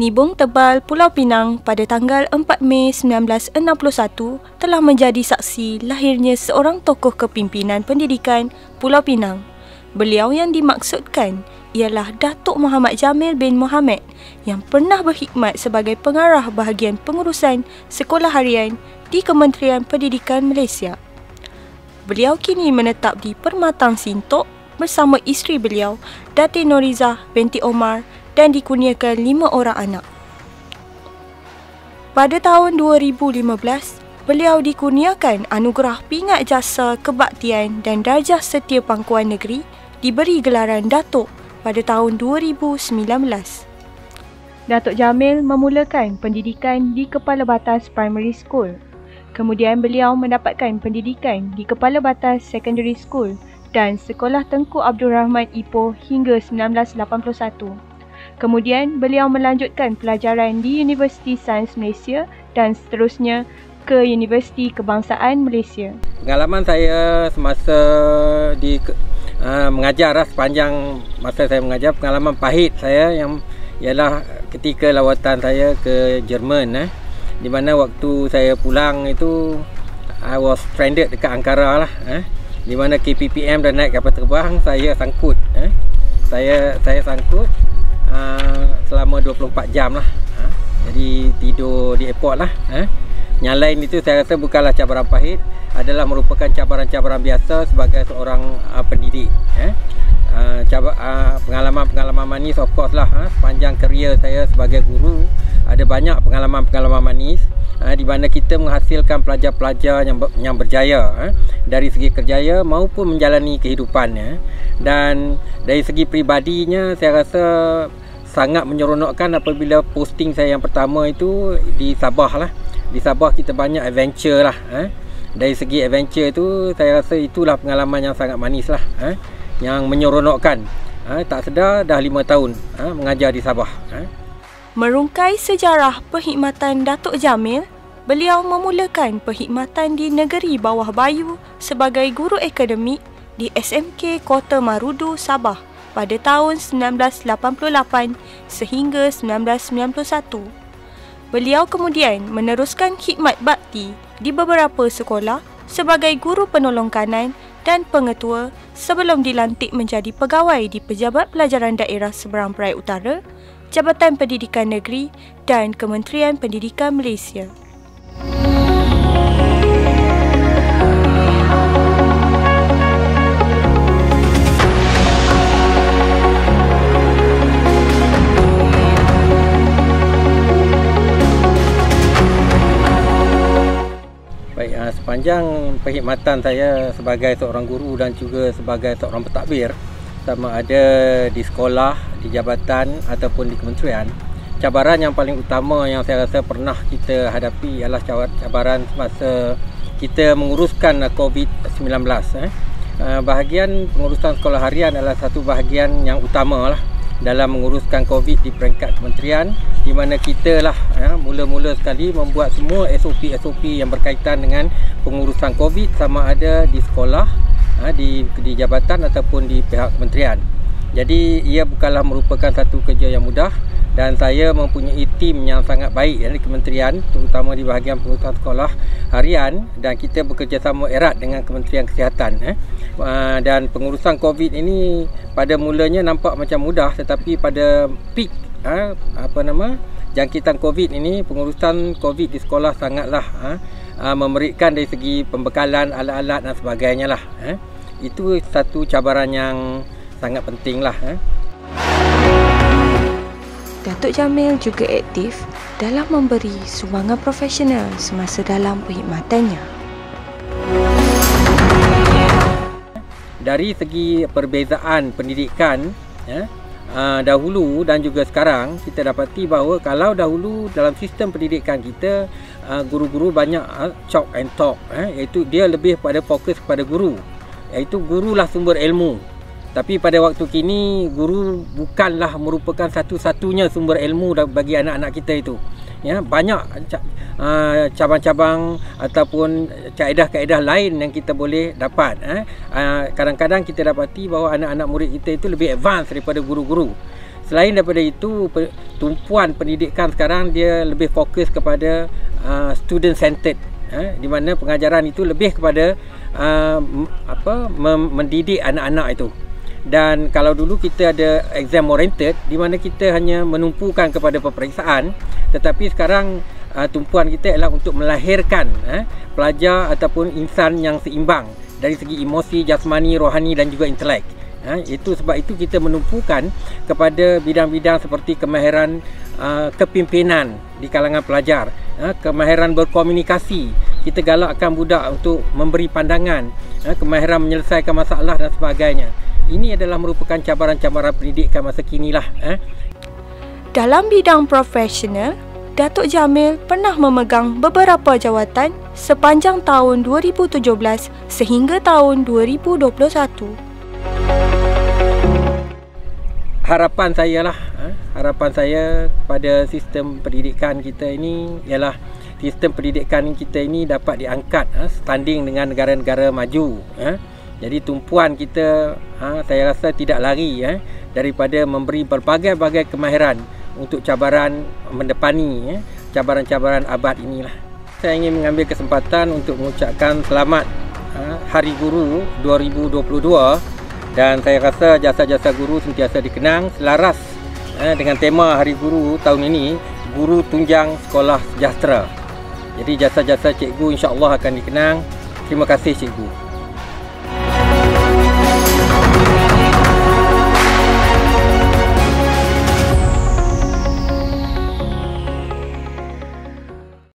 Nibung Tebal Pulau Pinang pada tanggal 4 Mei 1961 telah menjadi saksi lahirnya seorang tokoh kepimpinan pendidikan Pulau Pinang. Beliau yang dimaksudkan ialah Datuk Muhammad Jamil bin Mohamed yang pernah berkhidmat sebagai pengarah bahagian pengurusan sekolah harian di Kementerian Pendidikan Malaysia. Beliau kini menetap di Permatang Sintok bersama isteri beliau, Datin Norizah binti Omar, dan dikurniakan 5 orang anak. Pada tahun 2015, beliau dikurniakan anugerah Pingat Jasa Kebaktian dan Darjah Setia Pangkuan Negeri, diberi gelaran Datuk pada tahun 2019. Datuk Jamil memulakan pendidikan di Kepala Batas Primary School. Kemudian beliau mendapatkan pendidikan di Kepala Batas Secondary School dan Sekolah Tengku Abdul Rahman Ipoh hingga 1981. Kemudian beliau melanjutkan pelajaran di Universiti Sains Malaysia dan seterusnya ke Universiti Kebangsaan Malaysia. Pengalaman saya semasa mengajar sepanjang masa saya mengajar, pengalaman pahit saya yang ialah ketika lawatan saya ke Jerman, di mana waktu saya pulang itu I was stranded dekat Ankara lah, di mana KPPM dah naik kapal terbang, saya sangkut, saya sangkut selama 24 jam lah, jadi tidur di airport lah. Yang lain itu saya rasa bukanlah cabaran pahit, adalah merupakan cabaran-cabaran biasa sebagai seorang pendidik. Pengalaman-pengalaman manis of course lah, sepanjang kerjaya saya sebagai guru ada banyak pengalaman-pengalaman manis, di mana kita menghasilkan pelajar-pelajar yang berjaya, dari segi kerjaya maupun menjalani kehidupannya. Dan dari segi peribadinya saya rasa sangat menyeronokkan apabila posting saya yang pertama itu di Sabah lah. Di Sabah kita banyak adventure lah. Dari segi adventure itu saya rasa itulah pengalaman yang sangat manis lah, yang menyeronokkan. Tak sedar dah 5 tahun mengajar di Sabah. Merungkai sejarah perkhidmatan Datuk Jamil, beliau memulakan perkhidmatan di Negeri Bawah Bayu sebagai guru akademik di SMK Kota Marudu, Sabah pada tahun 1988 sehingga 1991. Beliau kemudian meneruskan khidmat bakti di beberapa sekolah sebagai guru penolong kanan dan pengetua sebelum dilantik menjadi pegawai di Pejabat Pelajaran Daerah Seberang Perai Utara, Jabatan Pendidikan Negeri dan Kementerian Pendidikan Malaysia. Sepanjang perkhidmatan saya sebagai seorang guru dan juga sebagai seorang pentadbir, sama ada di sekolah, di jabatan ataupun di kementerian, cabaran yang paling utama yang saya rasa pernah kita hadapi ialah cabaran semasa kita menguruskan COVID-19. Bahagian pengurusan sekolah harian adalah satu bahagian yang utama lah dalam menguruskan COVID di peringkat kementerian, di mana kita lah mula-mula sekali membuat semua SOP yang berkaitan dengan pengurusan COVID, sama ada di sekolah, di jabatan ataupun di pihak kementerian. Jadi ia bukanlah merupakan satu kerja yang mudah, dan saya mempunyai tim yang sangat baik di kementerian, terutama di bahagian pengurusan sekolah harian, dan kita bekerjasama erat dengan Kementerian Kesihatan. Dan pengurusan COVID ini pada mulanya nampak macam mudah, tetapi pada peak jangkitan COVID ini, pengurusan COVID di sekolah sangatlah memberikan dari segi pembekalan alat-alat dan sebagainya lah. Itu satu cabaran yang sangat penting lah. Datuk Jamil juga aktif dalam memberi sumbangan profesional semasa dalam perkhidmatannya. Dari segi perbezaan pendidikan, dahulu dan juga sekarang, kita dapati bahawa kalau dahulu dalam sistem pendidikan kita, guru-guru banyak chalk and talk, iaitu dia lebih pada fokus kepada guru, iaitu gurulah sumber ilmu. Tapi pada waktu kini, guru bukanlah merupakan satu-satunya sumber ilmu bagi anak-anak kita itu. Banyak cabang-cabang ataupun kaedah-kaedah lain yang kita boleh dapat. Kadang-kadang kita dapati bahawa anak-anak murid kita itu lebih advance daripada guru-guru. Selain daripada itu, tumpuan pendidikan sekarang dia lebih fokus kepada student centered, di mana pengajaran itu lebih kepada mendidik anak-anak itu. Dan kalau dulu kita ada exam oriented, di mana kita hanya menumpukan kepada peperiksaan, tetapi sekarang tumpuan kita ialah untuk melahirkan pelajar ataupun insan yang seimbang dari segi emosi, jasmani, rohani dan juga intelek. Itu sebab itu kita menumpukan kepada bidang-bidang seperti kemahiran kepimpinan di kalangan pelajar, kemahiran berkomunikasi. Kita galakkan budak untuk memberi pandangan, kemahiran menyelesaikan masalah dan sebagainya. Ini adalah merupakan cabaran-cabaran pendidikan masa kini lah. Dalam bidang profesional, Datuk Jamil pernah memegang beberapa jawatan sepanjang tahun 2017 sehingga tahun 2021. Harapan saya pada sistem pendidikan kita ini ialah sistem pendidikan kita ini dapat diangkat standing dengan negara-negara maju. Jadi tumpuan kita saya rasa tidak lari daripada memberi berbagai-bagai kemahiran untuk cabaran mendepani cabaran-cabaran abad inilah. Saya ingin mengambil kesempatan untuk mengucapkan selamat Hari Guru 2022, dan saya rasa jasa-jasa guru sentiasa dikenang selaras dengan tema Hari Guru tahun ini, Guru Tunjang Sekolah Sejahtera. Jadi jasa-jasa cikgu insya-Allah akan dikenang. Terima kasih cikgu.